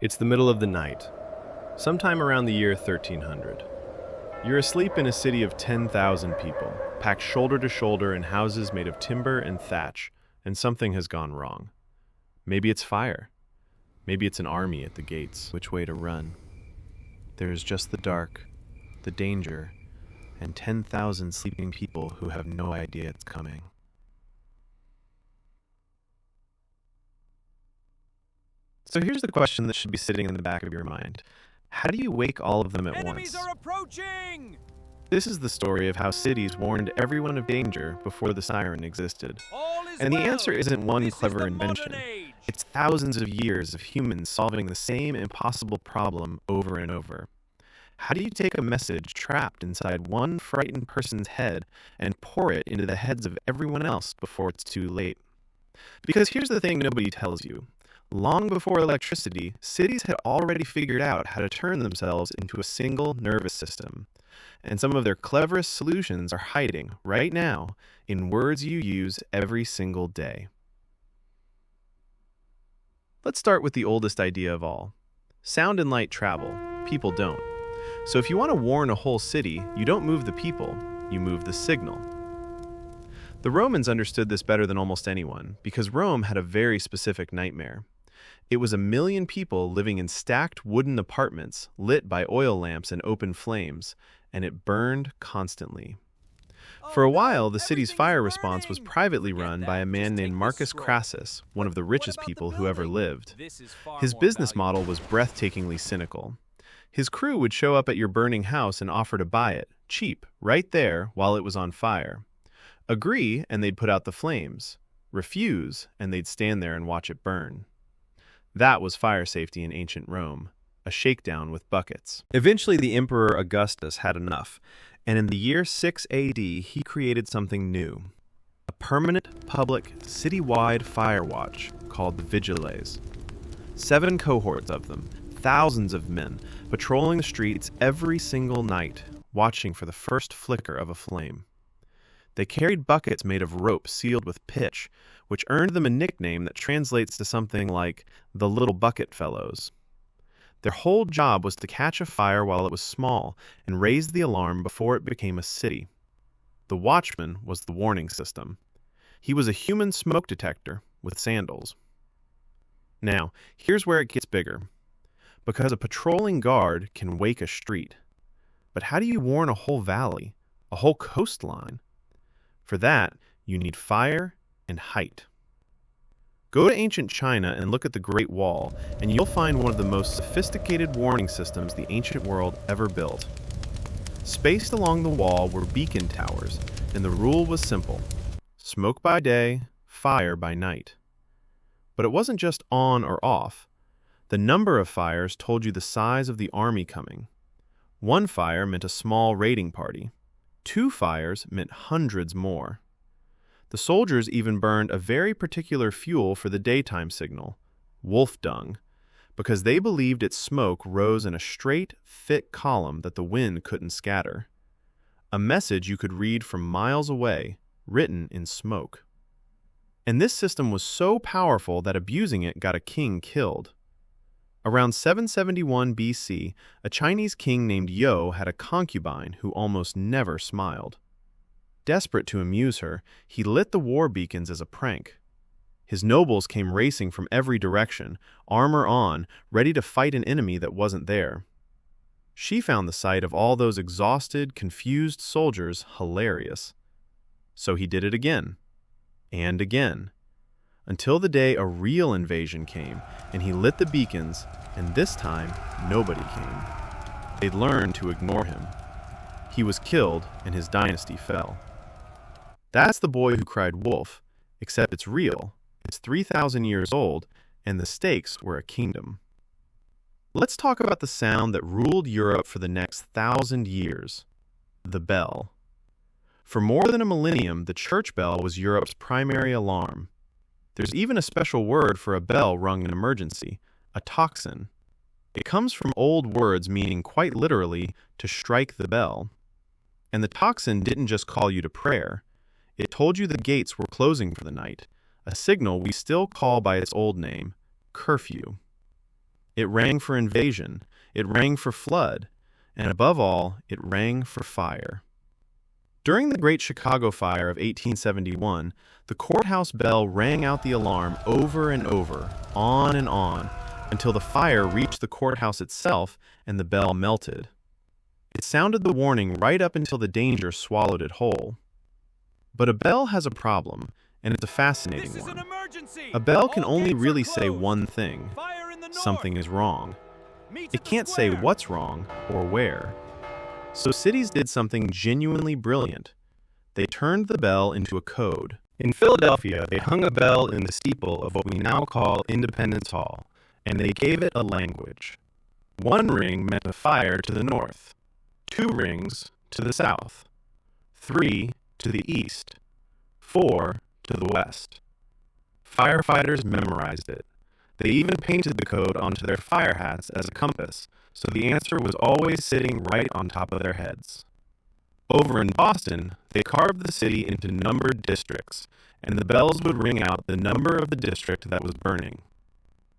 It's the middle of the night, sometime around the year 1300. You're asleep in a city of 10,000 people, packed shoulder to shoulder in houses made of timber and thatch, and something has gone wrong. Maybe it's fire. Maybe it's an army at the gates. Which way to run? There is just the dark, the danger, and 10,000 sleeping people who have no idea it's coming. So here's the question that should be sitting in the back of your mind. How do you wake all of them at Enemies once? are approaching! This is the story of how cities warned everyone of danger before the siren existed. All is And the well. answer isn't one This is clever the invention. modern age. It's thousands of years of humans solving the same impossible problem over and over. How do you take a message trapped inside one frightened person's head and pour it into the heads of everyone else before it's too late? Because here's the thing nobody tells you. Long before electricity, cities had already figured out how to turn themselves into a single nervous system. And some of their cleverest solutions are hiding, right now, in words you use every single day. Let's start with the oldest idea of all. Sound and light travel. People don't. So if you want to warn a whole city, you don't move the people, you move the signal. The Romans understood this better than almost anyone, because Rome had a very specific nightmare. It was 1 million people living in stacked wooden apartments lit by oil lamps and open flames, and it burned constantly. For a while, the city's fire response was privately run by a man named Marcus Crassus, one of the richest people who ever lived. His business model was breathtakingly cynical. His crew would show up at your burning house and offer to buy it, cheap, right there while it was on fire. Agree, and they'd put out the flames. Refuse, and they'd stand there and watch it burn. That was fire safety in ancient Rome, a shakedown with buckets. Eventually, the Emperor Augustus had enough, and in the year 6 AD, he created something new. A permanent, public, citywide fire watch called the Vigiles. 7 cohorts of them, thousands of men, patrolling the streets every single night, watching for the first flicker of a flame. They carried buckets made of rope sealed with pitch, which earned them a nickname that translates to something like the Little Bucket Fellows. Their whole job was to catch a fire while it was small and raise the alarm before it became a city. The watchman was the warning system. He was a human smoke detector with sandals. Now, here's where it gets bigger. Because a patrolling guard can wake a street. But how do you warn a whole valley, a whole coastline? For that, you need fire and height. Go to ancient China and look at the Great Wall, and you'll find one of the most sophisticated warning systems the ancient world ever built. Spaced along the wall were beacon towers, and the rule was simple: smoke by day, fire by night. But it wasn't just on or off. The number of fires told you the size of the army coming. 1 fire meant a small raiding party. 2 fires meant hundreds more. The soldiers even burned a very particular fuel for the daytime signal, wolf dung, because they believed its smoke rose in a straight, thick column that the wind couldn't scatter. A message you could read from miles away, written in smoke. And this system was so powerful that abusing it got a king killed. Around 771 BC, a Chinese king named Yo had a concubine who almost never smiled. Desperate to amuse her, he lit the war beacons as a prank. His nobles came racing from every direction, armor on, ready to fight an enemy that wasn't there. She found the sight of all those exhausted, confused soldiers hilarious. So he did it again, and again, until the day a real invasion came, and he lit the beacons, and this time, nobody came. They learned to ignore him. He was killed, and his dynasty fell. That's the boy who cried wolf, except it's real, it's 3,000 years old, and the stakes were a kingdom. Let's talk about the sound that ruled Europe for the next 1,000 years: the bell. For more than a millennium, the church bell was Europe's primary alarm. There's even a special word for a bell rung in emergency: a tocsin. It comes from old words meaning quite literally to strike the bell. And the tocsin didn't just call you to prayer. It told you the gates were closing for the night, a signal we still call by its old name, curfew. It rang for invasion, it rang for flood, and above all, it rang for fire. During the Great Chicago Fire of 1871, the courthouse bell rang out the alarm over and over, on and on, until the fire reached the courthouse itself and the bell melted. It sounded the warning right up until the danger swallowed it whole. But a bell has a problem, and it's a fascinating one. A bell can only really say one thing: something is wrong. It can't say what's wrong or where. So cities did something genuinely brilliant. They turned the bell into a code. In Philadelphia, they hung a bell in the steeple of what we now call Independence Hall, and they gave it a language. One ring meant a fire to the north, 2 rings to the south, 3 to the east, 4 to the west. Firefighters memorized it. They even painted the code onto their fire hats as a compass, so the answer was always sitting right on top of their heads. Over in Boston, they carved the city into numbered districts, and the bells would ring out the number of the district that was burning.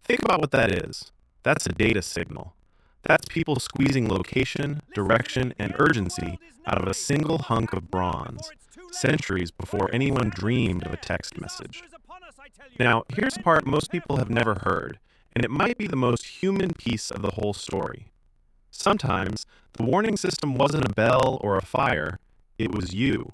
Think about what that is. That's a data signal. That's people squeezing location, direction, and urgency out of a single hunk of bronze, centuries before anyone dreamed of a text message. Now, here's the part most people have never heard, and it might be the most human piece of the whole story. Sometimes, the warning system wasn't a bell or a fire, it was you.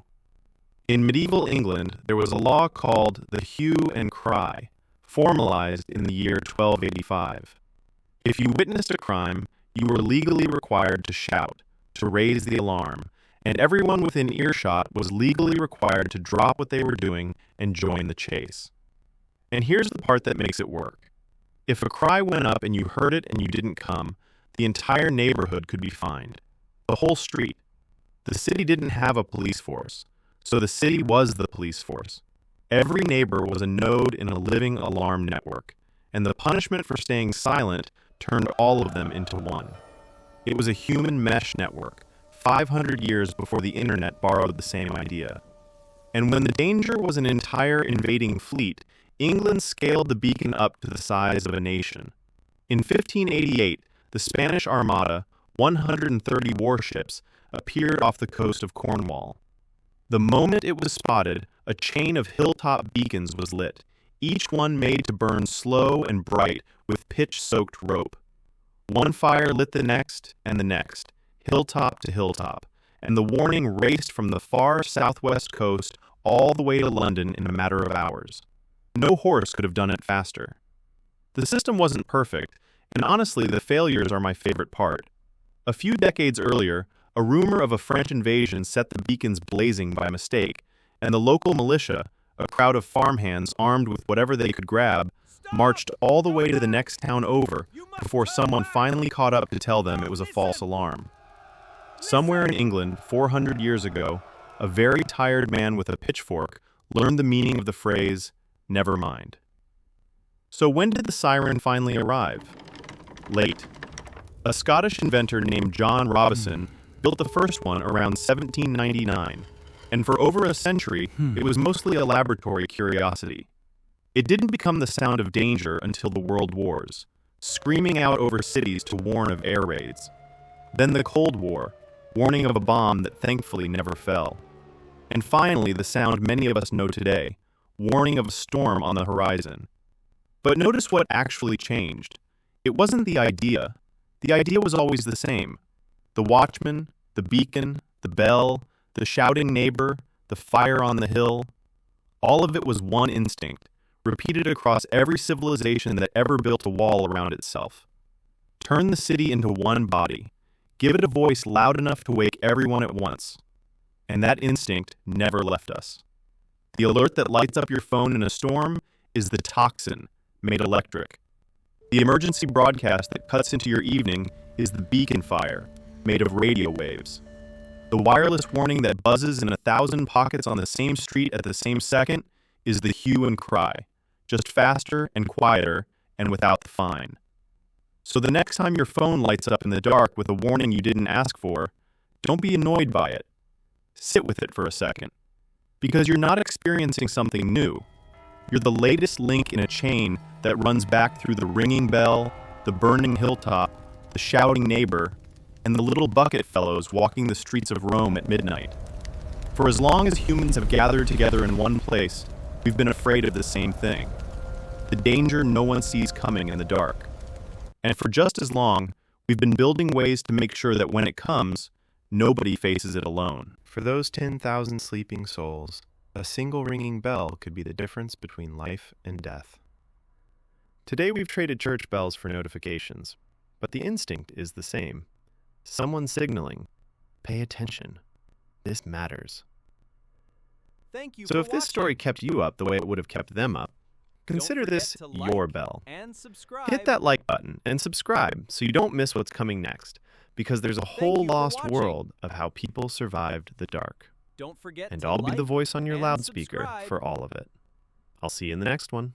In medieval England, there was a law called the hue and cry, formalized in the year 1285. If you witnessed a crime, you were legally required to shout, to raise the alarm, and everyone within earshot was legally required to drop what they were doing and join the chase. And here's the part that makes it work. If a cry went up and you heard it and you didn't come, the entire neighborhood could be fined. The whole street. The city didn't have a police force, so the city was the police force. Every neighbor was a node in a living alarm network, and the punishment for staying silent turned all of them into one. It was a human mesh network, 500 years before the internet borrowed the same idea. And when the danger was an entire invading fleet, England scaled the beacon up to the size of a nation. In 1588, the Spanish Armada, 130 warships, appeared off the coast of Cornwall. The moment it was spotted, a chain of hilltop beacons was lit, each one made to burn slow and bright with pitch-soaked rope. One fire lit the next and the next, hilltop to hilltop, and the warning raced from the far southwest coast all the way to London in a matter of hours. No horse could have done it faster. The system wasn't perfect, and honestly, the failures are my favorite part. A few decades earlier, a rumor of a French invasion set the beacons blazing by mistake, and the local militia, a crowd of farmhands armed with whatever they could grab, marched all the way to the next town over before someone finally caught up to tell them it was a false alarm. Somewhere in England, 400 years ago, a very tired man with a pitchfork learned the meaning of the phrase, "Never mind." So when did the siren finally arrive? Late. A Scottish inventor named John Robison built the first one around 1799, and for over a century, it was mostly a laboratory curiosity. It didn't become the sound of danger until the World Wars, screaming out over cities to warn of air raids. Then the Cold War, warning of a bomb that thankfully never fell. And finally, the sound many of us know today, warning of a storm on the horizon. But notice what actually changed. It wasn't the idea. The idea was always the same. The watchman, the beacon, the bell, the shouting neighbor, the fire on the hill. All of it was one instinct, repeated across every civilization that ever built a wall around itself. Turn the city into one body. Give it a voice loud enough to wake everyone at once. And that instinct never left us. The alert that lights up your phone in a storm is the tocsin, made electric. The emergency broadcast that cuts into your evening is the beacon fire, made of radio waves. The wireless warning that buzzes in 1,000 pockets on the same street at the same second is the hue and cry, just faster and quieter and without the fine. So the next time your phone lights up in the dark with a warning you didn't ask for, don't be annoyed by it. Sit with it for a second. Because you're not experiencing something new. You're the latest link in a chain that runs back through the ringing bell, the burning hilltop, the shouting neighbor, and the little bucket fellows walking the streets of Rome at midnight. For as long as humans have gathered together in one place, we've been afraid of the same thing, the danger no one sees coming in the dark. And for just as long, we've been building ways to make sure that when it comes, nobody faces it alone. For those 10,000 sleeping souls, a single ringing bell could be the difference between life and death. Today we've traded church bells for notifications, but the instinct is the same. Someone signaling, pay attention, this matters. So if this story kept you up the way it would have kept them up, consider this your bell. Hit that like button and subscribe so you don't miss what's coming next, because there's a whole lost world of how people survived the dark. And I'll be the voice on your loudspeaker for all of it. I'll see you in the next one.